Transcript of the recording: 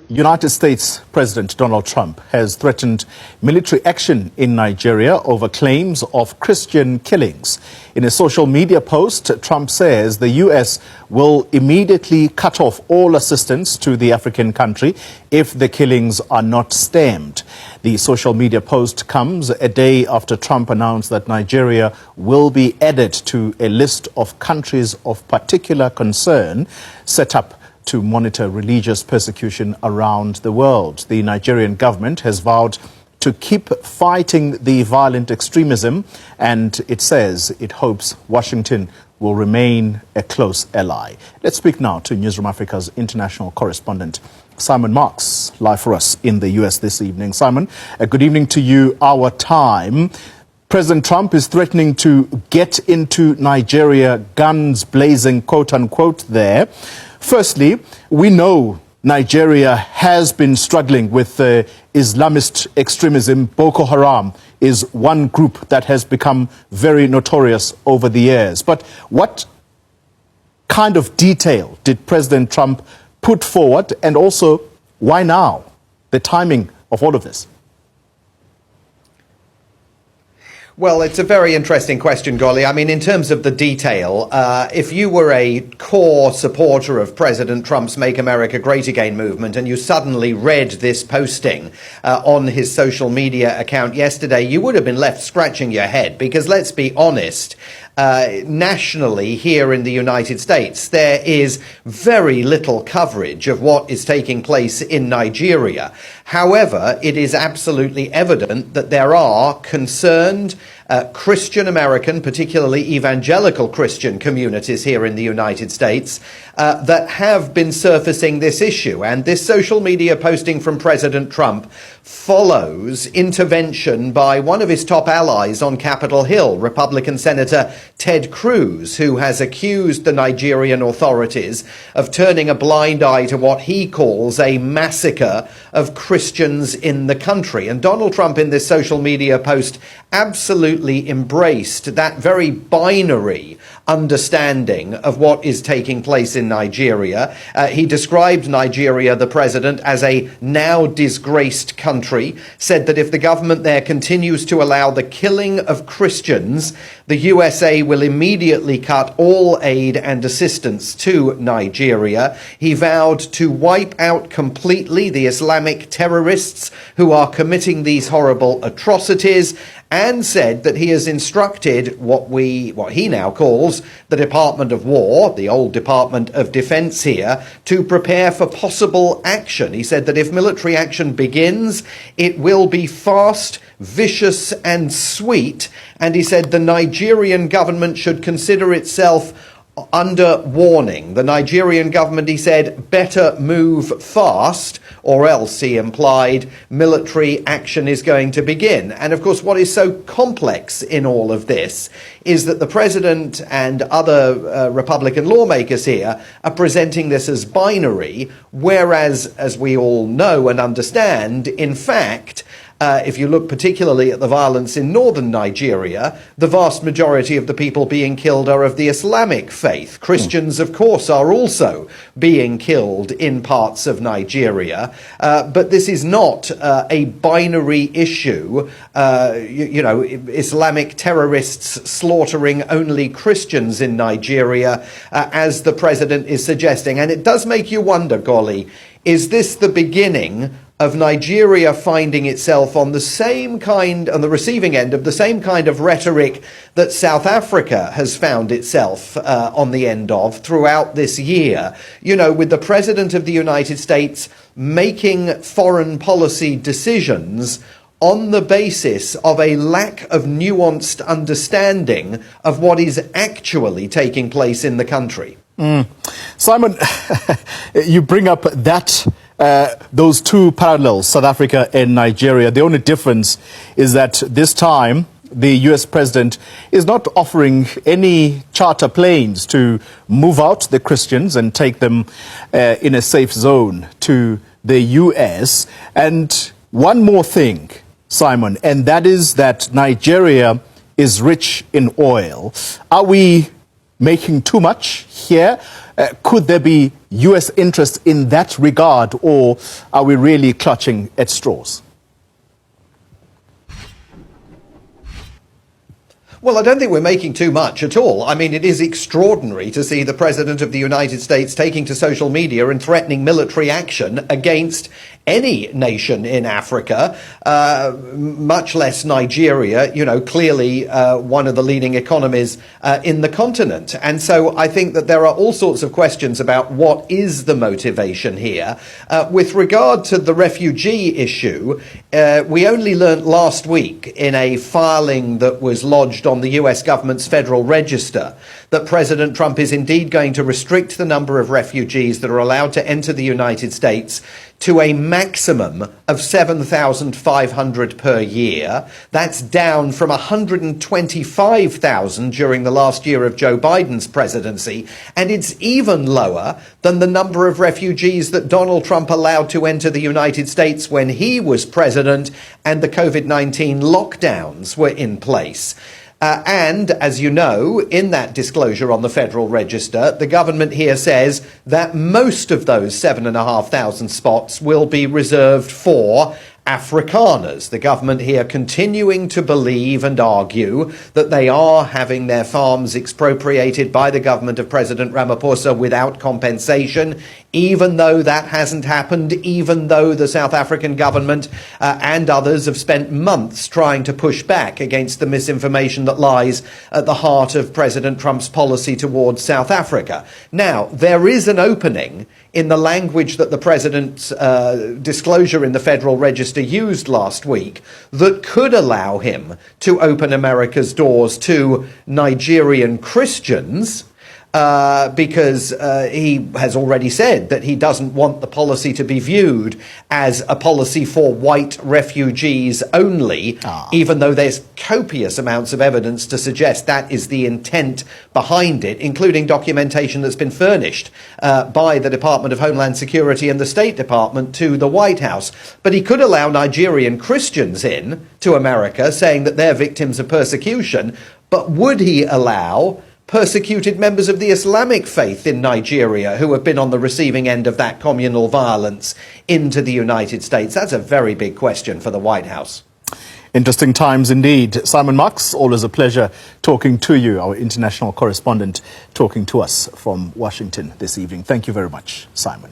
United States President Donald Trump has threatened military action in Nigeria over claims of Christian killings. In a social media post, Trump says the U.S. will immediately cut off all assistance to the African country if the killings are not stemmed. The social media post comes a day after Trump announced that Nigeria will be added to a list of countries of particular concern set up to monitor religious persecution around the world. The Nigerian government has vowed to keep fighting the violent extremism, and it says it hopes Washington will remain a close ally. Let's speak now to Newsroom Africa's international correspondent, Simon Marks, live for us in the US this evening. Simon, good evening to you, our time. President Trump is threatening to get into Nigeria, guns blazing, quote unquote, there. Firstly, we know Nigeria has been struggling with Islamist extremism. Boko Haram is one group that has become very notorious over the years. But what kind of detail did President Trump put forward, and also why now? The timing of all of this? Well, it's a very interesting question, Golly. I mean, in terms of the detail, if you were a core supporter of President Trump's Make America Great Again movement and you suddenly read this posting on his social media account yesterday, you would have been left scratching your head, because let's be honest, nationally here in the United States, there is very little coverage of what is taking place in Nigeria. However, it is absolutely evident that there are concerned Christian American, particularly evangelical Christian communities here in the United States that have been surfacing this issue. And this social media posting from President Trump follows intervention by one of his top allies on Capitol Hill, Republican Senator Ted Cruz, who has accused the Nigerian authorities of turning a blind eye to what he calls a massacre of Christians in the country. And Donald Trump, in this social media post, absolutely embraced that very binary understanding of what is taking place in Nigeria. He described Nigeria, the president, as a now disgraced country, said that if the government there continues to allow the killing of Christians, the USA will immediately cut all aid and assistance to Nigeria. He vowed to wipe out completely the Islamic terrorists who are committing these horrible atrocities, and said that he has instructed what he now calls the Department of War, the old Department of Defense here, to prepare for possible action. He said that if military action begins, it will be fast, vicious and sweet. And he said the Nigerian government should consider itself under warning. The Nigerian government, he said, better move fast, or else, he implied, military action is going to begin. And of course, what is so complex in all of this is that the president and other Republican lawmakers here are presenting this as binary, whereas, as we all know and understand, in fact, if you look particularly at the violence in northern Nigeria, the vast majority of the people being killed are of the Islamic faith. Christians, of course, are also being killed in parts of Nigeria. But this is not a binary issue, Islamic terrorists slaughtering only Christians in Nigeria, as the president is suggesting. And it does make you wonder, Golly, is this the beginning of Nigeria finding itself on the receiving end of the same kind of rhetoric that South Africa has found itself on the end of throughout this year? You know, with the President of the United States making foreign policy decisions on the basis of a lack of nuanced understanding of what is actually taking place in the country. Simon, you bring up those two parallels, South Africa and Nigeria. The only difference is that this time the US president is not offering any charter planes to move out the Christians and take them in a safe zone to the US. And one more thing, Simon, and that is that Nigeria is rich in oil. Are we making too much here? Could there be U.S. interest in that regard, or are we really clutching at straws? Well, I don't think we're making too much at all. I mean, it is extraordinary to see the President of the United States taking to social media and threatening military action against any nation in Africa, much less Nigeria, clearly one of the leading economies in the continent. And so I think that there are all sorts of questions about what is the motivation here. With regard to the refugee issue, we only learnt last week in a filing that was lodged on the US government's Federal Register that President Trump is indeed going to restrict the number of refugees that are allowed to enter the United States to a maximum of 7,500 per year. That's down from 125,000 during the last year of Joe Biden's presidency, and it's even lower than the number of refugees that Donald Trump allowed to enter the United States when he was president and the COVID-19 lockdowns were in place. And, as you know, in that disclosure on the Federal Register, the government here says that most of those 7,500 spots will be reserved for Afrikaners. The government here continuing to believe and argue that they are having their farms expropriated by the government of President Ramaphosa without compensation, even though that hasn't happened, even though the South African government and others have spent months trying to push back against the misinformation that lies at the heart of President Trump's policy towards South Africa. Now, there is an opening in the language that the president's disclosure in the Federal Register used last week that could allow him to open America's doors to Nigerian Christians, because he has already said that he doesn't want the policy to be viewed as a policy for white refugees only, even though there's copious amounts of evidence to suggest that is the intent behind it, including documentation that's been furnished by the Department of Homeland Security and the State Department to the White House. But he could allow Nigerian Christians in to America, saying that they're victims of persecution, but would he allow persecuted members of the Islamic faith in Nigeria who have been on the receiving end of that communal violence into the United States? That's a very big question for the White House. Interesting times indeed. Simon Marks, always a pleasure talking to you, our international correspondent, talking to us from Washington this evening. Thank you very much, Simon.